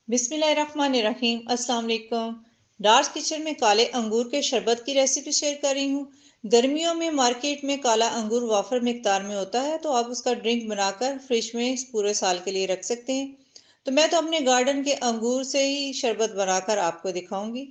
बिस्मिल्लाहिर्रहमानिर्रहीम। अस्सलाम वालेकुम। डार्स किचन में काले अंगूर के शरबत की रेसिपी शेयर कर रही हूँ। गर्मियों में मार्केट में काला अंगूर वाफर मिकदार में होता है, तो आप उसका ड्रिंक बनाकर फ्रिज में पूरे साल के लिए रख सकते हैं। तो मैं तो अपने गार्डन के अंगूर से ही शरबत बनाकर आपको दिखाऊंगी।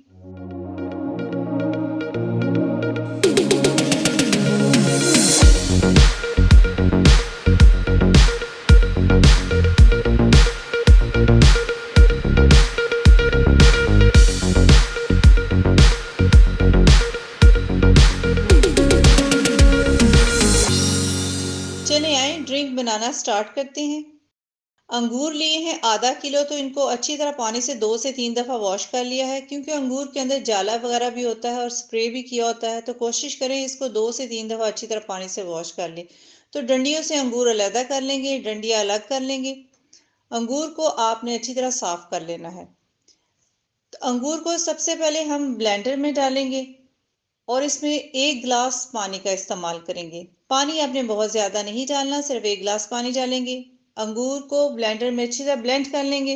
चले आए ड्रिंक बनाना स्टार्ट करते हैं। अंगूर लिए हैं आधा किलो, तो इनको अच्छी तरह पानी से 2 से 3 दफ़ा वॉश कर लिया है, क्योंकि अंगूर के अंदर जाला वगैरह भी होता है और स्प्रे भी किया होता है। तो कोशिश करें इसको 2 से 3 दफ़ा अच्छी तरह पानी से वॉश कर लें। तो डंडियों से अंगूर अलग कर लेंगे, डंडियाँ अलग कर लेंगे। अंगूर को आपने अच्छी तरह साफ कर लेना है। तो अंगूर को सबसे पहले हम ब्लेंडर में डालेंगे और इसमें 1 गिलास पानी का इस्तेमाल करेंगे। पानी आपने बहुत ज़्यादा नहीं डालना, सिर्फ 1 गिलास पानी डालेंगे। अंगूर को ब्लेंडर में अच्छी तरह ब्लेंड कर लेंगे।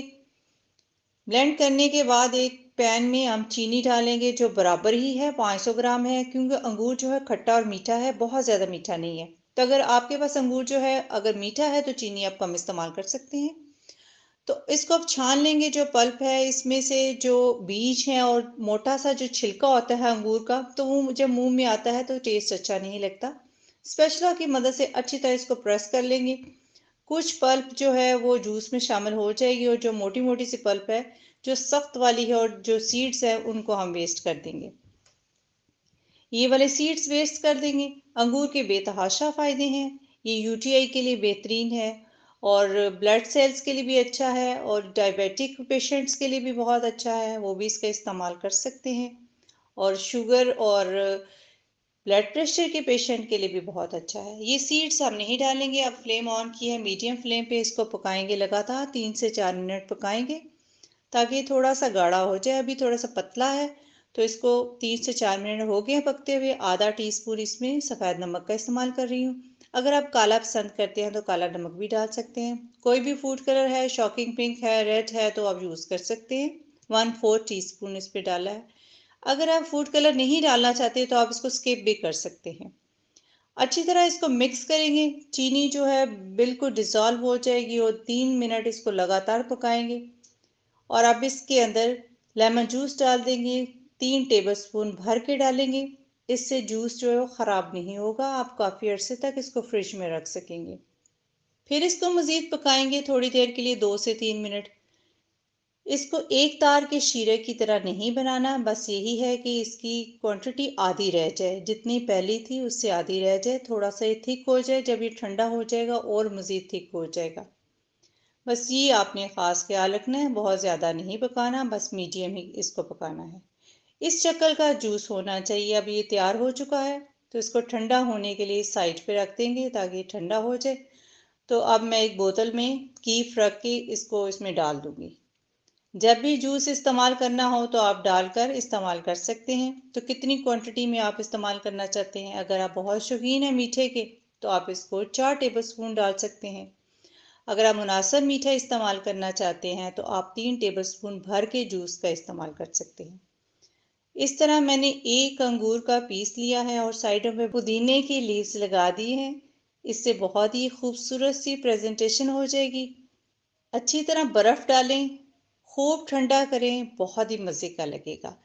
ब्लेंड करने के बाद एक पैन में हम चीनी डालेंगे, जो बराबर ही है, 500 ग्राम है, क्योंकि अंगूर जो है खट्टा और मीठा है, बहुत ज़्यादा मीठा नहीं है। तो अगर आपके पास अंगूर जो है अगर मीठा है तो चीनी आप कम इस्तेमाल कर सकते हैं। तो इसको अब छान लेंगे। जो पल्प है इसमें से जो बीज है और मोटा सा जो छिलका होता है अंगूर का, तो वो जब मुंह में आता है तो टेस्ट अच्छा नहीं लगता। स्पैचुला की मदद से अच्छी तरह इसको प्रेस कर लेंगे। कुछ पल्प जो है वो जूस में शामिल हो जाएगी, और जो मोटी मोटी सी पल्प है, जो सख्त वाली है और जो सीड्स है, उनको हम वेस्ट कर देंगे। ये वाले सीड्स वेस्ट कर देंगे। अंगूर के बेतहाशा फ़ायदे हैं। ये यूटीआई के लिए बेहतरीन है और ब्लड सेल्स के लिए भी अच्छा है, और डायबिटिक पेशेंट्स के लिए भी बहुत अच्छा है, वो भी इसका इस्तेमाल कर सकते हैं। और शुगर और ब्लड प्रेशर के पेशेंट के लिए भी बहुत अच्छा है। ये सीड्स हम नहीं डालेंगे। अब फ्लेम ऑन की है, मीडियम फ्लेम पे इसको पकाएंगे, लगातार 3 से 4 मिनट पकाएंगे, ताकि थोड़ा सा गाढ़ा हो जाए। अभी थोड़ा सा पतला है, तो इसको 3 से 4 मिनट हो गए पकते हुए। आधा टीस्पून इसमें सफ़ेद नमक का इस्तेमाल कर रही हूँ। अगर आप काला पसंद करते हैं तो काला नमक भी डाल सकते हैं। कोई भी फूड कलर है, शॉकिंग पिंक है, रेड है, तो आप यूज़ कर सकते हैं। 1/4 टीस्पून इस पर डाला है। अगर आप फूड कलर नहीं डालना चाहते तो आप इसको स्किप भी कर सकते हैं। अच्छी तरह इसको मिक्स करेंगे। चीनी जो है बिल्कुल डिज़ोल्व हो जाएगी, और 3 मिनट इसको लगातार पकाएंगे। और अब इसके अंदर लेमन जूस डाल देंगे। 3 टेबलस्पून भर के डालेंगे। इससे जूस जो है वो ख़राब नहीं होगा, आप काफ़ी अरसे तक इसको फ्रिज में रख सकेंगे। फिर इसको मज़ीद पकाएंगे थोड़ी देर के लिए, 2 से 3 मिनट। इसको एक तार के शीरे की तरह नहीं बनाना, बस यही है कि इसकी क्वांटिटी आधी रह जाए, जितनी पहली थी उससे आधी रह जाए। थोड़ा सा ये थिक हो जाए, जब ये ठंडा हो जाएगा और मज़ीद थिक हो जाएगा। बस ये आपने ख़ास ख्याल रखना है, बहुत ज़्यादा नहीं पकाना, बस मीडियम ही इसको पकाना है। इस शक्ल का जूस होना चाहिए। अब ये तैयार हो चुका है, तो इसको ठंडा होने के लिए साइड पे रख देंगे, ताकि ठंडा हो जाए। तो अब मैं एक बोतल में कीफ रख के इसको इसमें डाल दूंगी। जब भी जूस इस्तेमाल करना हो तो आप डालकर इस्तेमाल कर सकते हैं। तो कितनी क्वांटिटी में आप इस्तेमाल करना चाहते हैं, अगर आप बहुत शौकीन हैं मीठे के, तो आप इसको 4 टेबलस्पून डाल सकते हैं। अगर आप मुनासिब मीठा इस्तेमाल करना चाहते हैं तो आप 3 टेबलस्पून भर के जूस का इस्तेमाल कर सकते हैं। इस तरह मैंने एक अंगूर का पीस लिया है और साइडों में पुदीने की लीव्स लगा दी हैं। इससे बहुत ही खूबसूरत सी प्रेजेंटेशन हो जाएगी। अच्छी तरह बर्फ़ डालें, खूब ठंडा करें, बहुत ही मज़े का लगेगा।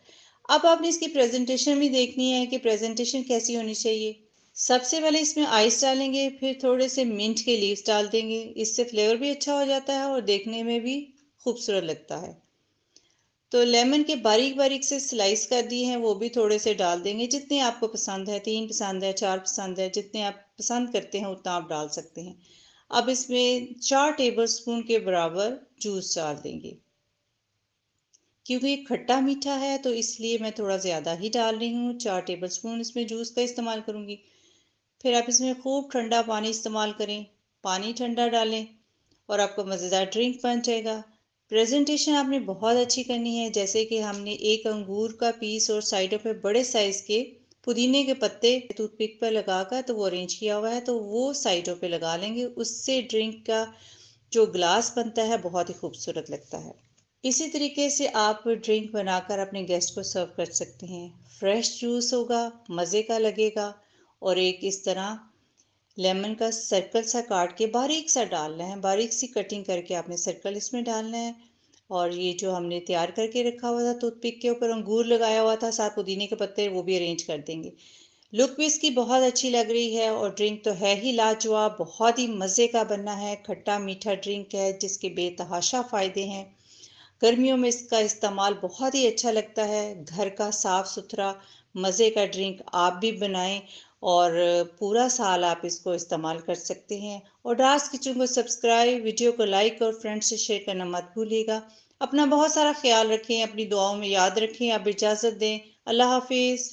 अब आपने इसकी प्रेजेंटेशन भी देखनी है कि प्रेजेंटेशन कैसी होनी चाहिए। सबसे पहले इसमें आइस डालेंगे, फिर थोड़े से मिंट के लीव्स डाल देंगे। इससे फ्लेवर भी अच्छा हो जाता है और देखने में भी खूबसूरत लगता है। तो लेमन के बारीक बारीक से स्लाइस कर दिए हैं, वो भी थोड़े से डाल देंगे, जितने आपको पसंद है। 3 पसंद है, 4 पसंद है, जितने आप पसंद करते हैं उतना आप डाल सकते हैं। अब इसमें 4 टेबलस्पून के बराबर जूस डाल देंगे। क्योंकि ये खट्टा मीठा है तो इसलिए मैं थोड़ा ज़्यादा ही डाल रही हूँ। 4 टेबलस्पून इसमें जूस का इस्तेमाल करूँगी। फिर आप इसमें खूब ठंडा पानी इस्तेमाल करें। पानी ठंडा डालें और आपका मज़ेदार ड्रिंक बन जाएगा। प्रेजेंटेशन आपने बहुत अच्छी करनी है, जैसे कि हमने एक अंगूर का पीस और साइडों पे बड़े साइज़ के पुदीने के पत्ते टूथपिक पर लगाकर तो वो अरेंज किया हुआ है, तो वो साइडों पे लगा लेंगे। उससे ड्रिंक का जो ग्लास बनता है बहुत ही खूबसूरत लगता है। इसी तरीके से आप ड्रिंक बनाकर अपने गेस्ट को सर्व कर सकते हैं। फ्रेश जूस होगा, मज़े का लगेगा और एक इस तरह लेमन का सर्कल सा काट के बारीक सा डालना है, बारीक सी कटिंग करके आपने सर्कल इसमें डालना है। और ये जो हमने तैयार करके रखा हुआ था टूथपिक के ऊपर अंगूर लगाया हुआ था, साथ पुदीने के पत्ते वो भी अरेंज कर देंगे। लुक भी इसकी बहुत अच्छी लग रही है और ड्रिंक तो है ही लाजवाब, बहुत ही मज़े का बना है, खट्टा मीठा ड्रिंक है जिसके बेतहाशा फ़ायदे हैं। गर्मियों में इसका इस्तेमाल बहुत ही अच्छा लगता है। घर का साफ सुथरा मज़े का ड्रिंक आप भी बनाएं और पूरा साल आप इसको इस्तेमाल कर सकते हैं। और डार्स किचन को सब्सक्राइब, वीडियो को लाइक और फ्रेंड्स से शेयर करना मत भूलिएगा। अपना बहुत सारा ख्याल रखें, अपनी दुआओं में याद रखें। आप इजाज़त दें। अल्लाह हाफिज़।